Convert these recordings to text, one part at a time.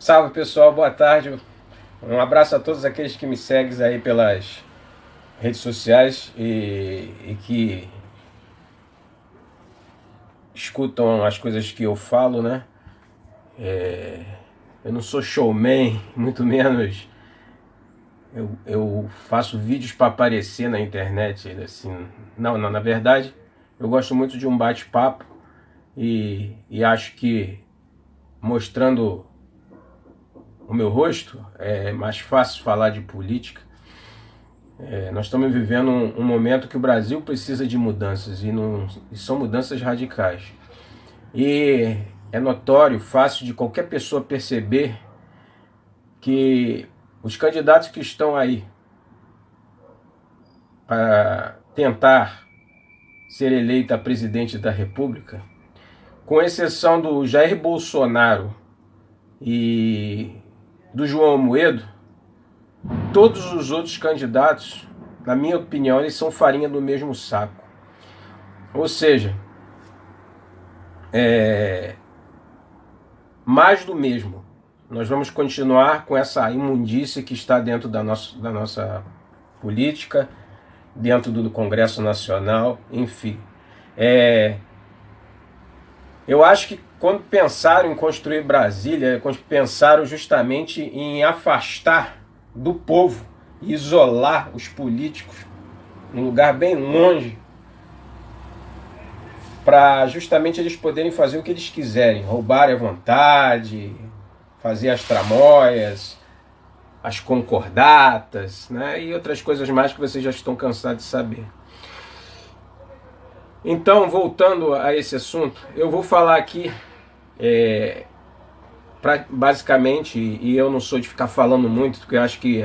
Salve pessoal, boa tarde. Um abraço a todos aqueles que me seguem aí pelas redes sociais e que escutam as coisas que eu falo, né? Eu não sou showman, muito menos eu faço vídeos para aparecer na internet, assim. Não, na verdade, eu gosto muito de um bate-papo e acho que mostrando o meu rosto é mais fácil falar de política. Nós estamos vivendo um momento que o Brasil precisa de mudanças e são mudanças radicais. E é notório, fácil de qualquer pessoa perceber que os candidatos que estão aí para tentar ser eleito a presidente da República, com exceção do Jair Bolsonaro e do João Amoedo, todos os outros candidatos, na minha opinião, eles são farinha do mesmo saco. Ou seja, mais do mesmo. Nós vamos continuar com essa imundície que está dentro da nossa política, dentro do Congresso Nacional, enfim. Eu acho que quando pensaram em construir Brasília, quando pensaram justamente em afastar do povo, isolar os políticos num lugar bem longe, para justamente eles poderem fazer o que eles quiserem, roubar à vontade, fazer as tramóias, as concordatas, né, e outras coisas mais que vocês já estão cansados de saber. Então, voltando a esse assunto, eu vou falar aqui basicamente, e eu não sou de ficar falando muito, porque eu acho que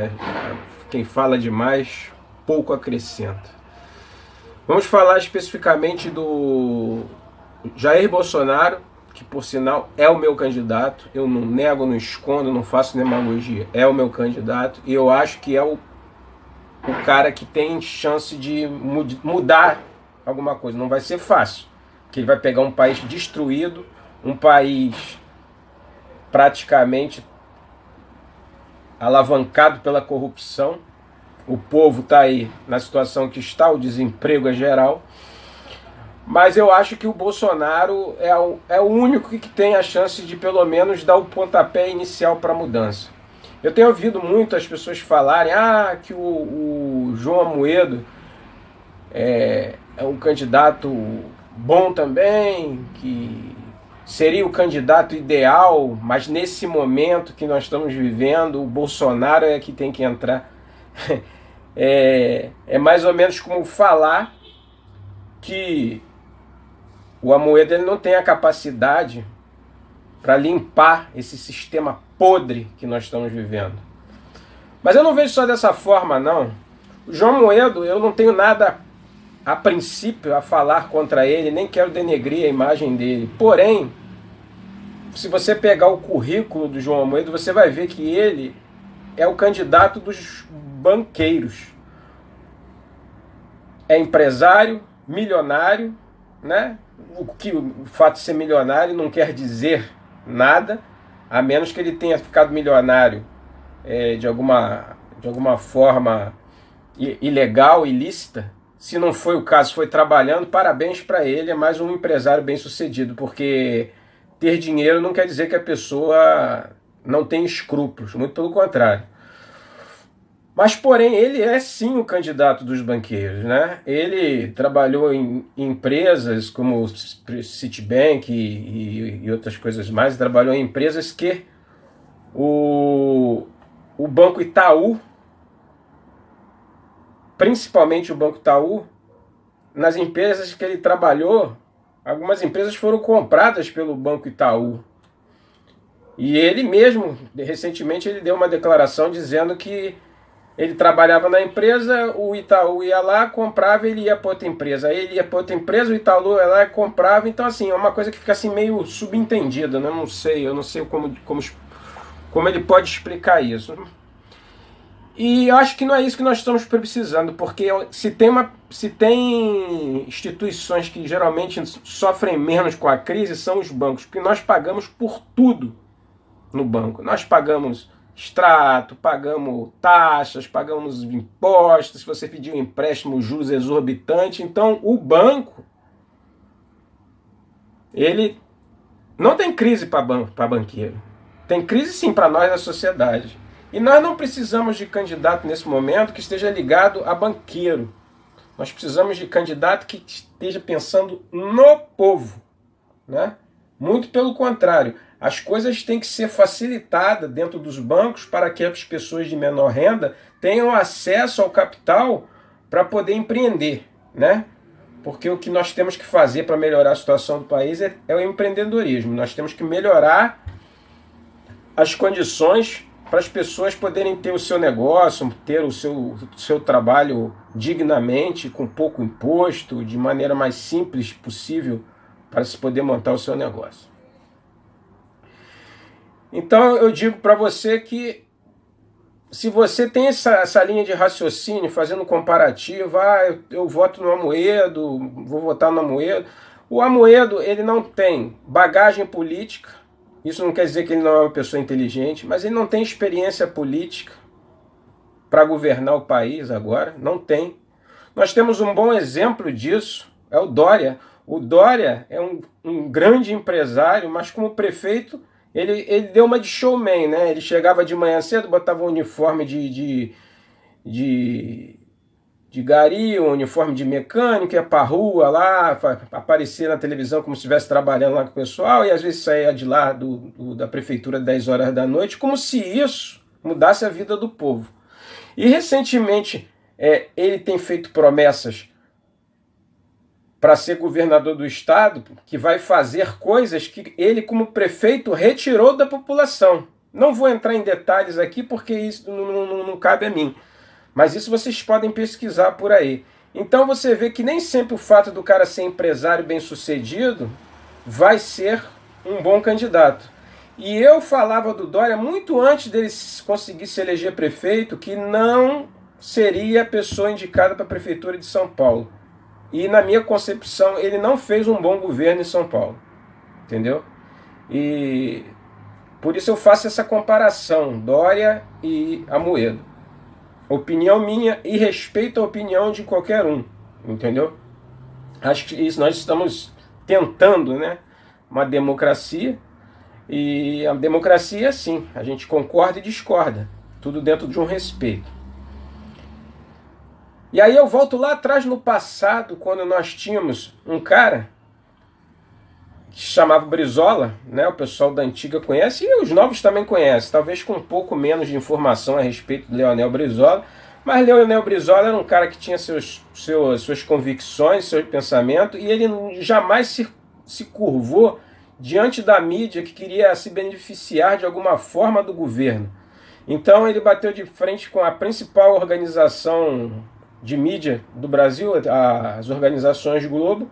quem fala demais pouco acrescenta. Vamos falar especificamente do Jair Bolsonaro, que por sinal é o meu candidato. Eu não nego, não escondo, não faço demagogia. É o meu candidato e eu acho que é o cara que tem chance de mudar alguma coisa. Não vai ser fácil, porque ele vai pegar um país destruído, um país praticamente alavancado pela corrupção. O povo está aí na situação que está, o desemprego é geral. Mas eu acho que o Bolsonaro é o único que tem a chance de pelo menos dar o pontapé inicial para a mudança. Eu tenho ouvido muito as pessoas falarem que o João Amoedo é um candidato bom também, que seria o candidato ideal, mas nesse momento que nós estamos vivendo, o Bolsonaro é que tem que entrar. É mais ou menos como falar que o Amoedo ele não tem a capacidade para limpar esse sistema podre que nós estamos vivendo. Mas eu não vejo só dessa forma, não. O João Amoedo, eu não tenho nada a princípio a falar contra ele, nem quero denegrir a imagem dele. Porém, se você pegar o currículo do João Amoedo, você vai ver que ele é o candidato dos banqueiros. É empresário, milionário, né? O fato de ser milionário não quer dizer nada, a menos que ele tenha ficado milionário de alguma forma ilegal, ilícita. Se não foi o caso, foi trabalhando, parabéns para ele, é mais um empresário bem sucedido, porque ter dinheiro não quer dizer que a pessoa não tem escrúpulos, muito pelo contrário. Mas, porém, ele é sim o candidato dos banqueiros, né? Ele trabalhou em empresas como Citibank e outras coisas mais, trabalhou em empresas que o Banco Itaú, principalmente o Banco Itaú, nas empresas que ele trabalhou, algumas empresas foram compradas pelo Banco Itaú. E ele mesmo, recentemente, ele deu uma declaração dizendo que ele trabalhava na empresa, o Itaú ia lá, comprava, ele ia para outra empresa. Aí ele ia para outra empresa, o Itaú ia lá e comprava. Então, assim, é uma coisa que fica assim meio subentendida, né? Eu não sei como ele pode explicar isso. E eu acho que não é isso que nós estamos precisando, porque se tem instituições que geralmente sofrem menos com a crise, são os bancos, porque nós pagamos por tudo. no banco. Nós pagamos extrato, pagamos taxas, pagamos impostos, se você pedir um empréstimo, juros exorbitantes. Então, o banco, ele não tem crise para banqueiro. Tem crise sim para nós da sociedade. E nós não precisamos de candidato nesse momento que esteja ligado a banqueiro. Nós precisamos de candidato que esteja pensando no povo, né? Muito pelo contrário, as coisas têm que ser facilitadas dentro dos bancos para que as pessoas de menor renda tenham acesso ao capital para poder empreender, né? Porque o que nós temos que fazer para melhorar a situação do país é o empreendedorismo. Nós temos que melhorar as condições para as pessoas poderem ter o seu negócio, ter o seu trabalho dignamente, com pouco imposto, de maneira mais simples possível, para se poder montar o seu negócio. Então eu digo para você que se você tem essa linha de raciocínio, fazendo um comparativo, eu voto no Amoedo, vou votar no Amoedo. O Amoedo, ele não tem bagagem política, isso não quer dizer que ele não é uma pessoa inteligente, mas ele não tem experiência política para governar o país agora, não tem. Nós temos um bom exemplo disso, é o Dória. O Dória é um grande empresário, mas como prefeito, ele deu uma de showman, né? Ele chegava de manhã cedo, botava um uniforme de gari, um uniforme de mecânico, ia pra rua lá, aparecer na televisão como se estivesse trabalhando lá com o pessoal, e às vezes saía de lá da prefeitura às 10 horas da noite, como se isso mudasse a vida do povo. E recentemente ele tem feito promessas para ser governador do estado, que vai fazer coisas que ele, como prefeito, retirou da população. Não vou entrar em detalhes aqui, porque isso não cabe a mim. Mas isso vocês podem pesquisar por aí. Então você vê que nem sempre o fato do cara ser empresário bem-sucedido vai ser um bom candidato. E eu falava do Dória muito antes dele conseguir se eleger prefeito, que não seria a pessoa indicada para a prefeitura de São Paulo. E na minha concepção, ele não fez um bom governo em São Paulo. Entendeu? E por isso eu faço essa comparação, Dória e Amoedo. Opinião minha e respeito a opinião de qualquer um. Entendeu? Acho que isso nós estamos tentando, né? Uma democracia. E a democracia é assim, a gente concorda e discorda. Tudo dentro de um respeito. E aí eu volto lá atrás no passado, quando nós tínhamos um cara que se chamava Brizola, né? O pessoal da antiga conhece e os novos também conhecem, talvez com um pouco menos de informação a respeito do Leonel Brizola, mas Leonel Brizola era um cara que tinha suas convicções, seu pensamento, e ele jamais se curvou diante da mídia que queria se beneficiar de alguma forma do governo. Então ele bateu de frente com a principal organização de mídia do Brasil, as organizações Globo,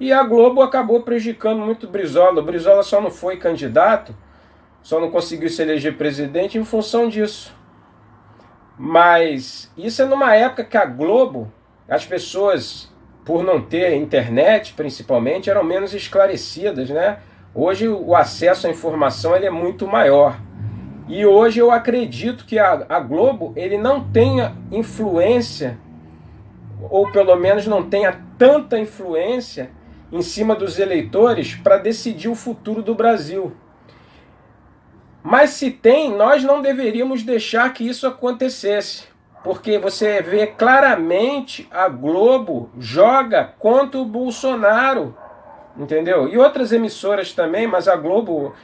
e a Globo acabou prejudicando muito o Brizola. O Brizola só não foi candidato, só não conseguiu se eleger presidente em função disso. Mas isso é numa época que a Globo, as pessoas, por não ter internet principalmente, eram menos esclarecidas, né? Hoje o acesso à informação ele é muito maior. E hoje eu acredito que a Globo ele não tenha influência, ou pelo menos não tenha tanta influência em cima dos eleitores para decidir o futuro do Brasil. Mas se tem, nós não deveríamos deixar que isso acontecesse, porque você vê claramente a Globo joga contra o Bolsonaro, entendeu? E outras emissoras também, mas a Globo,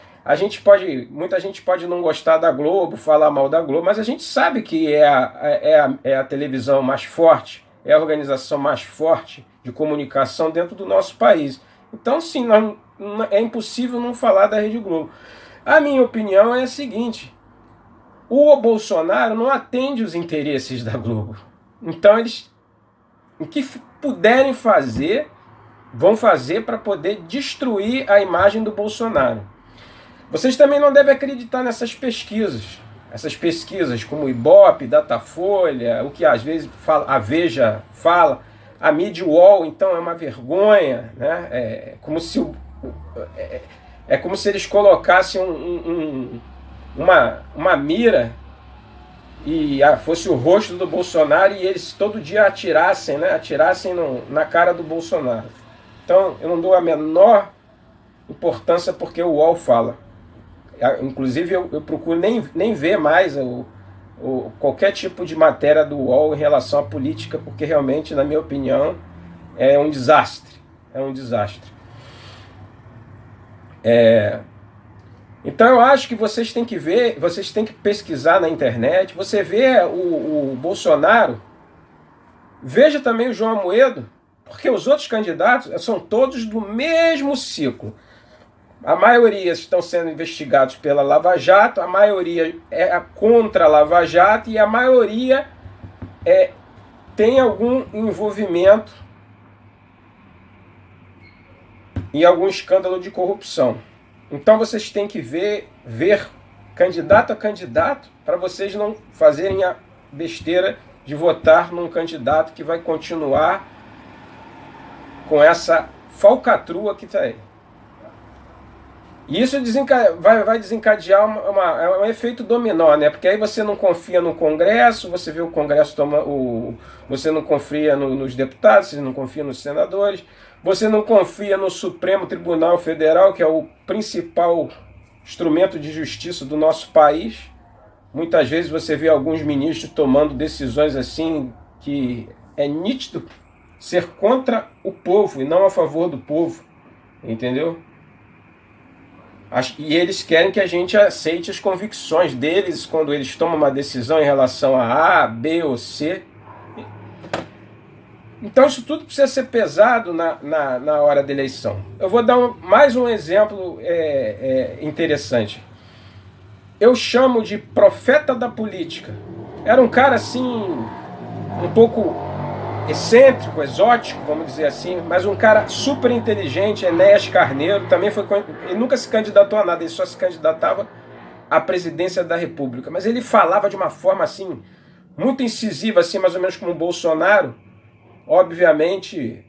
muita gente pode não gostar da Globo, falar mal da Globo, mas a gente sabe que é a televisão mais forte, é a organização mais forte de comunicação dentro do nosso país. Então, sim, é impossível não falar da Rede Globo. A minha opinião é a seguinte: o Bolsonaro não atende os interesses da Globo. Então, eles, o que puderem fazer, vão fazer para poder destruir a imagem do Bolsonaro. Vocês também não devem acreditar nessas pesquisas. Essas pesquisas como o Ibope, Datafolha, o que às vezes a Veja fala, a mídia UOL, então é uma vergonha, né? É como se eles colocassem uma mira e fosse o rosto do Bolsonaro e eles todo dia atirassem, né? Atirassem na cara do Bolsonaro. Então eu não dou a menor importância porque o UOL fala. Inclusive eu procuro nem ver mais qualquer tipo de matéria do UOL em relação à política, porque realmente, na minha opinião, é um desastre. É um desastre. Então eu acho que vocês têm que ver, vocês têm que pesquisar na internet. Você vê o Bolsonaro, veja também o João Amoedo, porque os outros candidatos são todos do mesmo ciclo. A maioria estão sendo investigados pela Lava Jato, a maioria é contra a Lava Jato e a maioria tem algum envolvimento em algum escândalo de corrupção. Então vocês têm que ver candidato a candidato para vocês não fazerem a besteira de votar num candidato que vai continuar com essa falcatrua que está aí. E isso vai desencadear um efeito dominó, né? Porque aí você não confia no Congresso, você vê o Congresso você não confia nos deputados, você não confia nos senadores, você não confia no Supremo Tribunal Federal, que é o principal instrumento de justiça do nosso país. Muitas vezes você vê alguns ministros tomando decisões assim que é nítido ser contra o povo e não a favor do povo, entendeu? E eles querem que a gente aceite as convicções deles quando eles tomam uma decisão em relação a B ou C. Então isso tudo precisa ser pesado na hora da eleição. Eu vou dar mais um exemplo interessante. Eu chamo de profeta da política. Era um cara assim, um pouco excêntrico, exótico, vamos dizer assim, mas um cara super inteligente, Enéas Carneiro, também ele nunca se candidatou a nada, ele só se candidatava à presidência da República, mas ele falava de uma forma assim, muito incisiva, assim, mais ou menos como o Bolsonaro. Obviamente,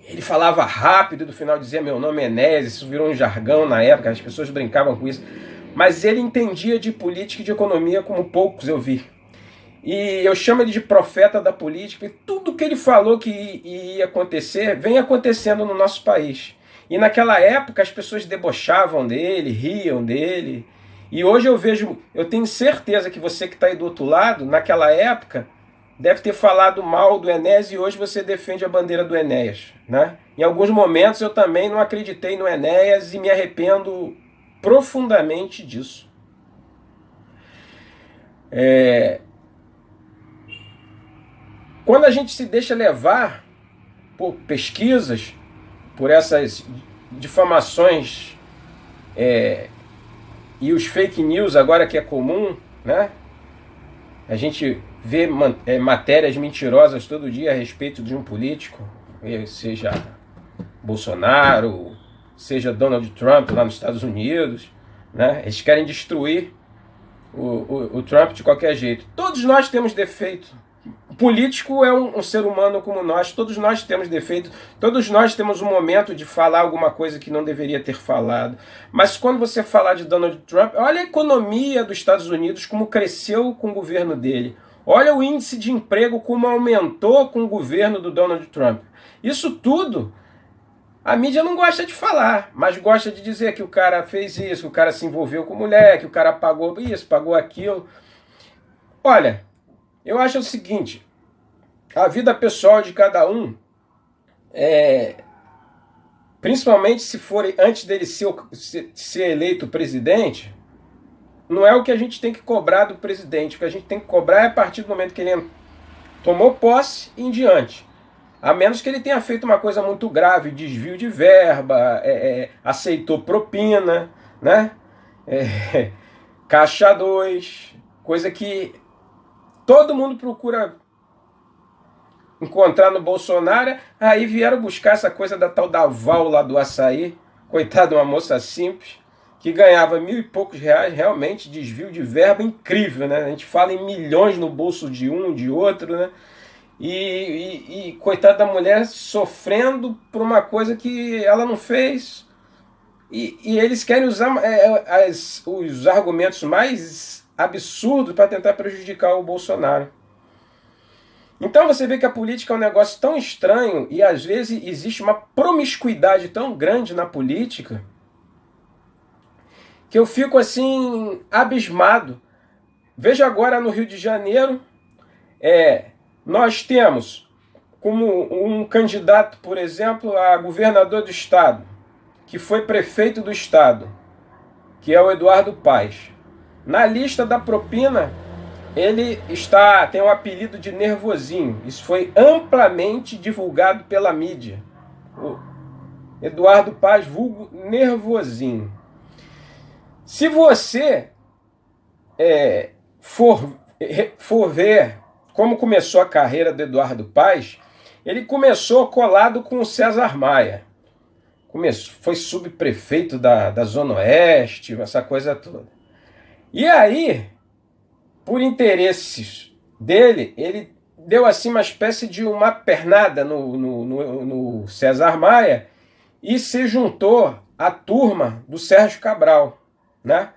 ele falava rápido, no final dizia meu nome é Enéas, isso virou um jargão na época, as pessoas brincavam com isso, mas ele entendia de política e de economia como poucos eu vi. E eu chamo ele de profeta da política, e tudo que ele falou que ia acontecer, vem acontecendo no nosso país. E naquela época as pessoas debochavam dele, riam dele. E hoje eu tenho certeza que você que está aí do outro lado, naquela época, deve ter falado mal do Enéas e hoje você defende a bandeira do Enéas, né? Em alguns momentos eu também não acreditei no Enéas e me arrependo profundamente disso. Quando a gente se deixa levar por pesquisas, por essas difamações e os fake news agora que é comum, né? A gente vê matérias mentirosas todo dia a respeito de um político, seja Bolsonaro, seja Donald Trump lá nos Estados Unidos, né? Eles querem destruir o Trump de qualquer jeito. Todos nós temos defeito. O político é um ser humano como nós, todos nós temos defeito, todos nós temos um momento de falar alguma coisa que não deveria ter falado. Mas quando você falar de Donald Trump, olha a economia dos Estados Unidos, como cresceu com o governo dele. Olha o índice de emprego, como aumentou com o governo do Donald Trump. Isso tudo a mídia não gosta de falar, mas gosta de dizer que o cara fez isso, que o cara se envolveu com mulher, que o cara pagou isso, pagou aquilo. Olha, eu acho o seguinte, a vida pessoal de cada um, principalmente se for antes dele ser eleito presidente, não é o que a gente tem que cobrar do presidente. O que a gente tem que cobrar é a partir do momento que ele tomou posse e em diante. A menos que ele tenha feito uma coisa muito grave, desvio de verba, aceitou propina, né? Caixa 2, coisa que todo mundo procura encontrar no Bolsonaro. Aí vieram buscar essa coisa da tal da Val lá do açaí. Coitada, uma moça simples, que ganhava R$1.000 e poucos, realmente desvio de verba incrível, né? A gente fala em milhões no bolso de um, de outro, né? E coitada da mulher sofrendo por uma coisa que ela não fez. E eles querem usar os argumentos mais absurdos para tentar prejudicar o Bolsonaro. Então você vê que a política é um negócio tão estranho e às vezes existe uma promiscuidade tão grande na política que eu fico assim abismado. Veja agora no Rio de Janeiro, nós temos como um candidato, por exemplo, a governador do estado, que foi prefeito do estado, que é o Eduardo Paes. Na lista da propina, ele tem o apelido de Nervosinho. Isso foi amplamente divulgado pela mídia. O Eduardo Paes, vulgo Nervosinho. Se você for ver como começou a carreira do Eduardo Paes, ele começou colado com o César Maia. Foi subprefeito da Zona Oeste, essa coisa toda. E aí, por interesses dele, ele deu assim uma espécie de uma pernada no César Maia e se juntou à turma do Sérgio Cabral, né?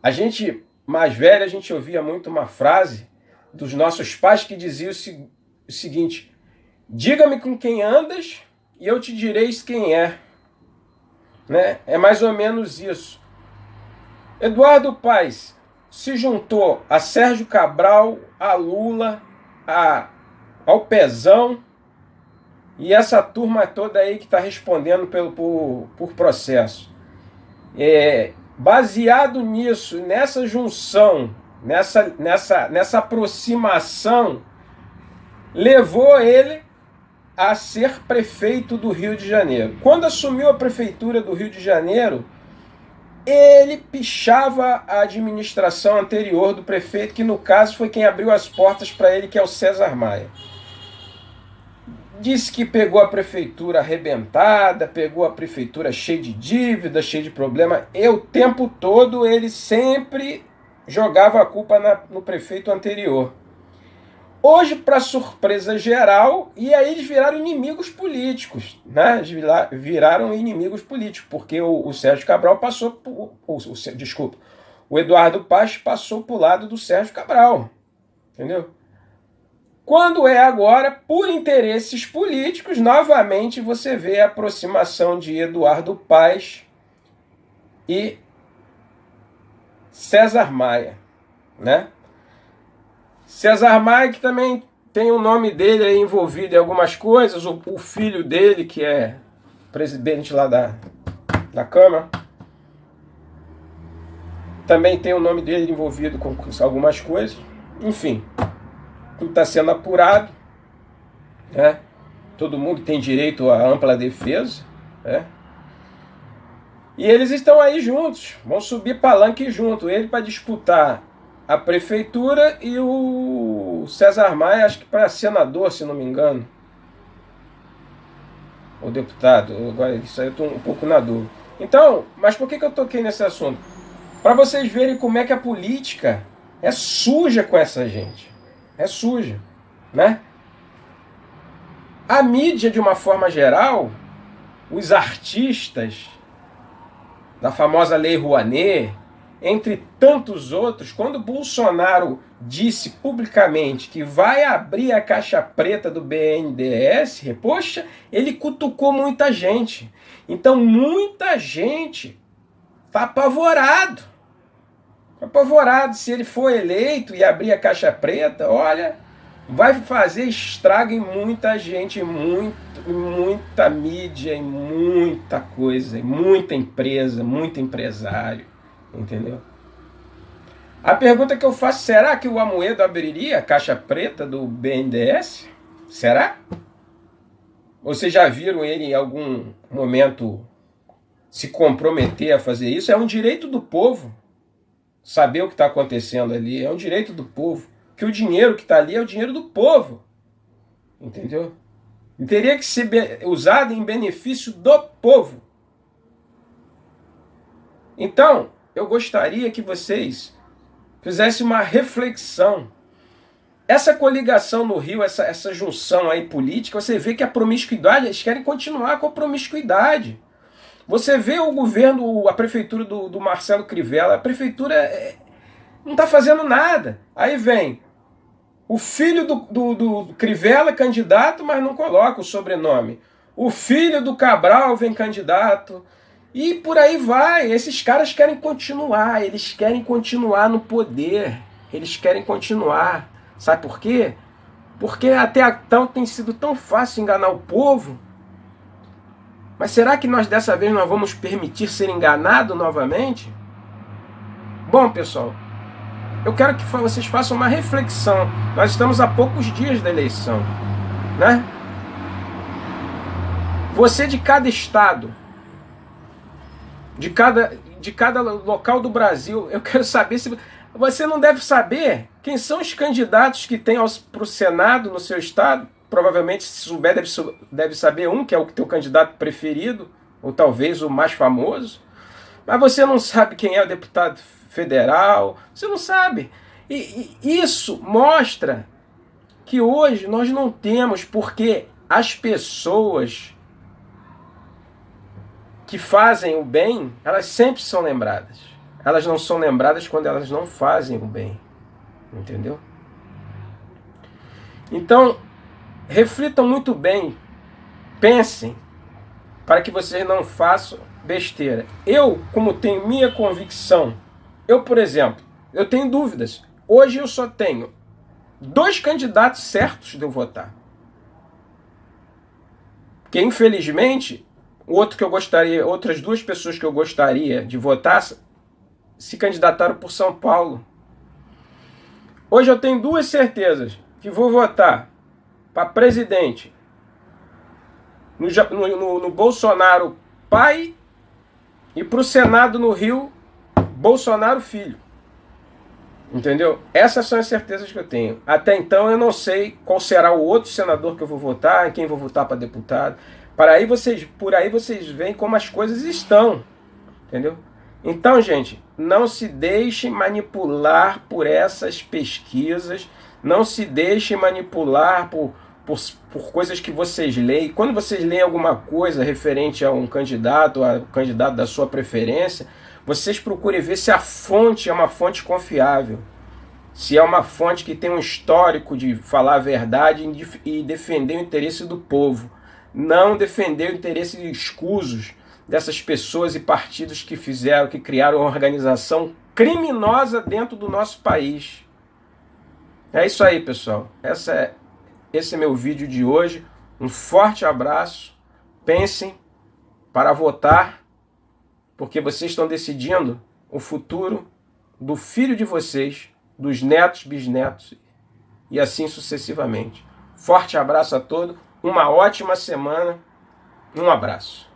A gente mais velho, a gente ouvia muito uma frase dos nossos pais que dizia o seguinte: diga-me com quem andas e eu te direi quem é. Né? É mais ou menos isso. Eduardo Paes se juntou a Sérgio Cabral, a Lula, ao Pezão e essa turma toda aí que está respondendo por processo. Baseado nisso, nessa junção, nessa aproximação, levou ele a ser prefeito do Rio de Janeiro. Quando assumiu a prefeitura do Rio de Janeiro, ele pichava a administração anterior do prefeito, que no caso foi quem abriu as portas para ele, que é o César Maia. Disse que pegou a prefeitura arrebentada, pegou a prefeitura cheia de dívida, cheia de problema. E o tempo todo ele sempre jogava a culpa no prefeito anterior. Hoje, para surpresa geral, e aí eles viraram inimigos políticos, né? Eles viraram inimigos políticos, porque o Sérgio Cabral passou o Eduardo Paes passou para o lado do Sérgio Cabral, entendeu? Quando agora, por interesses políticos, novamente você vê a aproximação de Eduardo Paes e César Maia, né? César Maia, que também tem o nome dele aí envolvido em algumas coisas, o filho dele, que é presidente lá da Câmara, também tem o nome dele envolvido com algumas coisas. Enfim, tudo está sendo apurado, né? Todo mundo tem direito à ampla defesa, né? E eles estão aí juntos, vão subir palanque junto, ele para disputar a prefeitura e o César Maia, acho que para senador, se não me engano, ou deputado. Agora isso aí eu estou um pouco na dúvida. Então, mas por que eu toquei nesse assunto? Para vocês verem como é que a política é suja com essa gente. É suja, né? A mídia, de uma forma geral, os artistas da famosa Lei Rouanet, entre tantos outros, quando Bolsonaro disse publicamente que vai abrir a caixa preta do BNDES, poxa, ele cutucou muita gente. Então muita gente está apavorado. Apavorado. Se ele for eleito e abrir a caixa preta, olha, vai fazer estrago em muita gente, muita mídia, em muita coisa, em muita empresa, muito empresário. Entendeu? A pergunta que eu faço: será que o Amoedo abriria a caixa preta do BNDES? Será? Vocês já viram ele em algum momento se comprometer a fazer isso? É um direito do povo saber o que está acontecendo ali. É um direito do povo. Que o dinheiro que está ali é o dinheiro do povo. Entendeu? E teria que ser usado em benefício do povo. Então, eu gostaria que vocês fizessem uma reflexão. Essa coligação no Rio, essa junção aí política, você vê que a promiscuidade, eles querem continuar com a promiscuidade. Você vê o governo, a prefeitura do Marcelo Crivella, a prefeitura não está fazendo nada. Aí vem o filho do Crivella, candidato, mas não coloca o sobrenome. O filho do Cabral vem candidato. E por aí vai. Esses caras querem continuar. Eles querem continuar no poder. Eles querem continuar. Sabe por quê? Porque até então tem sido tão fácil enganar o povo. Mas será que nós dessa vez nós vamos permitir ser enganado novamente? Bom, pessoal, eu quero que vocês façam uma reflexão. Nós estamos a poucos dias da eleição, né? Você de cada estado, de cada local do Brasil, eu quero saber se... Você não deve saber quem são os candidatos que tem para o Senado no seu estado. Provavelmente, se souber, deve saber um, que é o teu candidato preferido, ou talvez o mais famoso. Mas você não sabe quem é o deputado federal, você não sabe. E isso mostra que hoje nós não temos, porque as pessoas que fazem o bem, elas sempre são lembradas. Elas não são lembradas quando elas não fazem o bem. Entendeu? Então, reflitam muito bem, pensem, para que vocês não façam besteira. Eu, como tenho minha convicção, por exemplo, eu tenho dúvidas. Hoje eu só tenho 2 candidatos certos de eu votar. Porque, infelizmente, outras 2 pessoas que eu gostaria de votar se candidataram por São Paulo. Hoje eu tenho 2 certezas que vou votar para presidente no Bolsonaro pai e para o Senado no Rio, Bolsonaro filho. Entendeu? Essas são as certezas que eu tenho. Até então eu não sei qual será o outro senador que eu vou votar, quem vou votar para deputado. Por aí vocês veem como as coisas estão. Entendeu? Então, gente, não se deixe manipular por essas pesquisas, não se deixe manipular por coisas que vocês leem. Quando vocês leem alguma coisa referente a um candidato, a um candidato da sua preferência, vocês procurem ver se a fonte é uma fonte confiável, se é uma fonte que tem um histórico de falar a verdade e defender o interesse do povo, não defender o interesse escusos dessas pessoas e partidos que criaram uma organização criminosa dentro do nosso país. É isso aí, pessoal. Esse é meu vídeo de hoje. Um forte abraço. Pensem para votar, porque vocês estão decidindo o futuro do filho de vocês, dos netos, bisnetos e assim sucessivamente. Forte abraço a todos. Uma ótima semana. Um abraço.